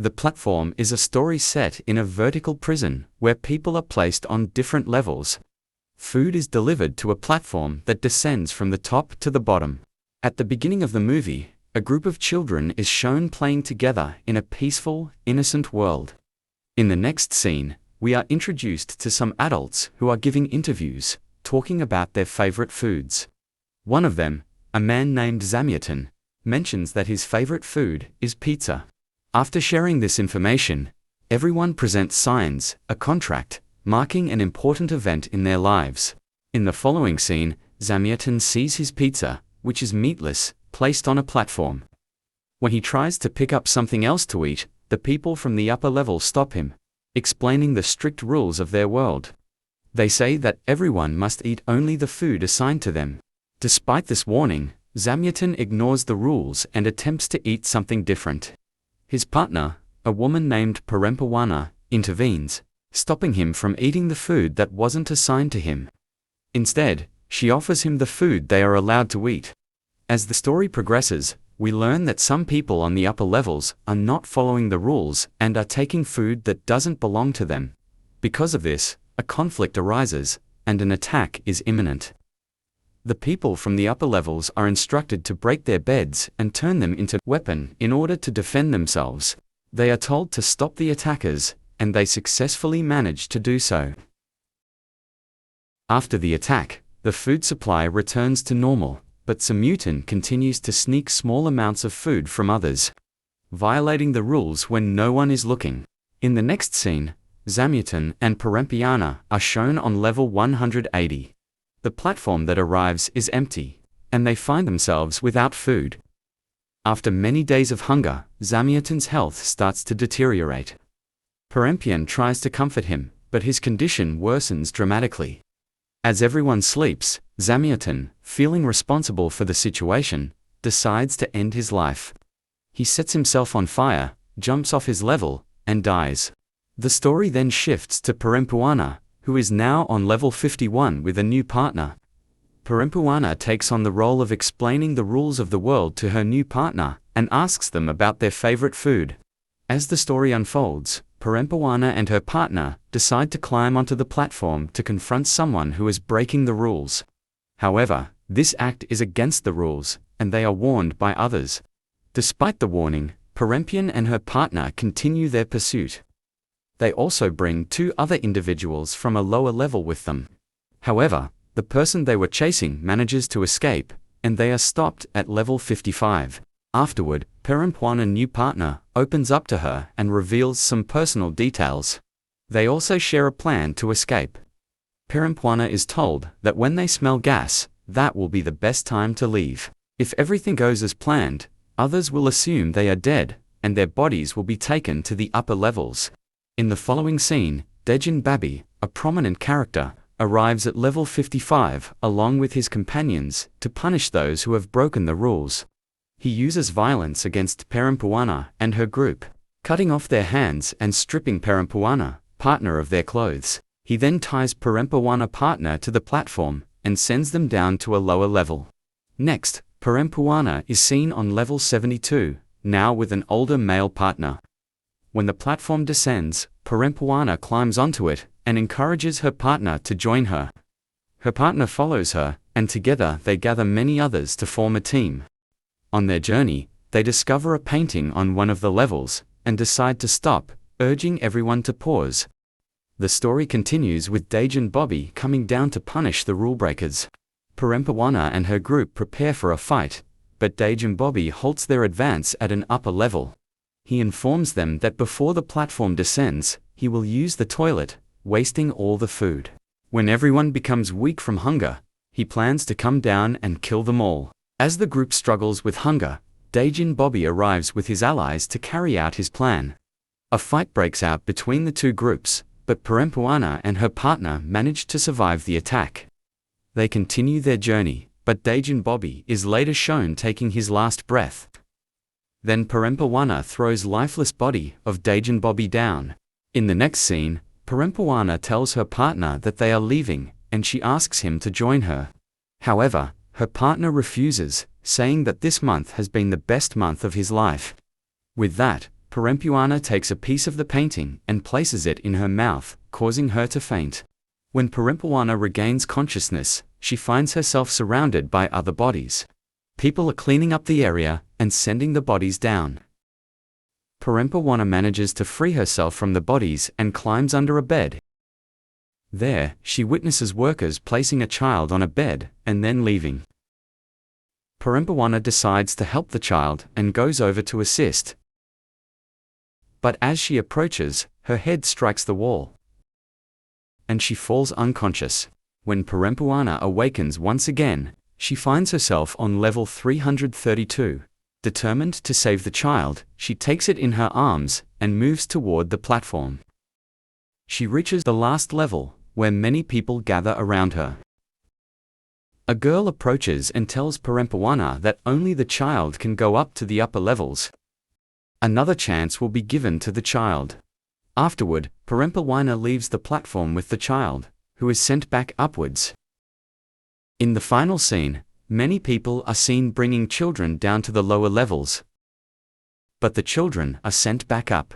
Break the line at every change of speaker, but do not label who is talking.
The platform is a story set in a vertical prison where people are placed on different levels. Food is delivered to a platform that descends from the top to the bottom. At the beginning of the movie, a group of children is shown playing together in a peaceful, innocent world. In the next scene, we are introduced to some adults who are giving interviews, talking about their favorite foods. One of them, a man named Zamyatin, mentions that his favorite food is pizza. After sharing this information, everyone presents signs, a contract, marking an important event in their lives. In the following scene, Zamyatin sees his pizza, which is meatless, placed on a platform. When he tries to pick up something else to eat, the people from the upper level stop him, explaining the strict rules of their world. They say that everyone must eat only the food assigned to them. Despite this warning, Zamyatin ignores the rules and attempts to eat something different. His partner, a woman named Perea, intervenes, stopping him from eating the food that wasn't assigned to him. Instead, she offers him the food they are allowed to eat. As the story progresses, we learn that some people on the upper levels are not following the rules and are taking food that doesn't belong to them. Because of this, a conflict arises, and an attack is imminent. The people from the upper levels are instructed to break their beds and turn them into weapons in order to defend themselves. They are told to stop the attackers, and they successfully manage to do so. After the attack, the food supply returns to normal, but Zamyatin continues to sneak small amounts of food from others, violating the rules when no one is looking. In the next scene, Zamyatin and Perea are shown on level 180. The platform that arrives is empty, and they find themselves without food. After many days of hunger, Zamyatin's health starts to deteriorate. Perea tries to comfort him, but his condition worsens dramatically. As everyone sleeps, Zamyatin, feeling responsible for the situation, decides to end his life. He sets himself on fire, jumps off his level, and dies. The story then shifts to Perea, who is now on level 51 with a new partner. Perea takes on the role of explaining the rules of the world to her new partner and asks them about their favorite food. As the story unfolds, Perea and her partner decide to climb onto the platform to confront someone who is breaking the rules. However, this act is against the rules, and they are warned by others. Despite the warning, Perea and her partner continue their pursuit. They also bring two other individuals from a lower level with them. However, the person they were chasing manages to escape, and they are stopped at level 55. Afterward, Perea's new partner opens up to her and reveals some personal details. They also share a plan to escape. Perea is told that when they smell gas, that will be the best time to leave. If everything goes as planned, others will assume they are dead, and their bodies will be taken to the upper levels. In the following scene, Dejin Babi, a prominent character, arrives at level 55 along with his companions to punish those who have broken the rules. He uses violence against Perea and her group, cutting off their hands and stripping Perea, partner, of their clothes. He then ties Perea partner to the platform and sends them down to a lower level. Next, Perea is seen on level 72, now with an older male partner. When the platform descends, Perea climbs onto it and encourages her partner to join her. Her partner follows her, and together they gather many others to form a team. On their journey, they discover a painting on one of the levels, and decide to stop, urging everyone to pause. The story continues with Dejin Babi coming down to punish the rule breakers. Perea and her group prepare for a fight, but Dejin Babi halts their advance at an upper level. He informs them that before the platform descends, he will use the toilet, wasting all the food. When everyone becomes weak from hunger, he plans to come down and kill them all. As the group struggles with hunger, Dejin Babi arrives with his allies to carry out his plan. A fight breaks out between the two groups, but Perea and her partner manage to survive the attack. They continue their journey, but Dejin Babi is later shown taking his last breath. Then Perea throws lifeless body of Dejin Babi down. In the next scene, Perea tells her partner that they are leaving, and she asks him to join her. However, her partner refuses, saying that this month has been the best month of his life. With that, Perempuana takes a piece of the painting and places it in her mouth, causing her to faint. When Perempuana regains consciousness, she finds herself surrounded by other bodies. People are cleaning up the area and sending the bodies down. Perempuana manages to free herself from the bodies and climbs under a bed. There, she witnesses workers placing a child on a bed and then leaving. Perempuana decides to help the child and goes over to assist. But as she approaches, her head strikes the wall, and she falls unconscious. When Perempuana awakens once again, she finds herself on level 332. Determined to save the child, she takes it in her arms and moves toward the platform. She reaches the last level, where many people gather around her. A girl approaches and tells Perempuana that only the child can go up to the upper levels. Another chance will be given to the child. Afterward, Perempuana leaves the platform with the child, who is sent back upwards. In the final scene, many people are seen bringing children down to the lower levels, but the children are sent back up.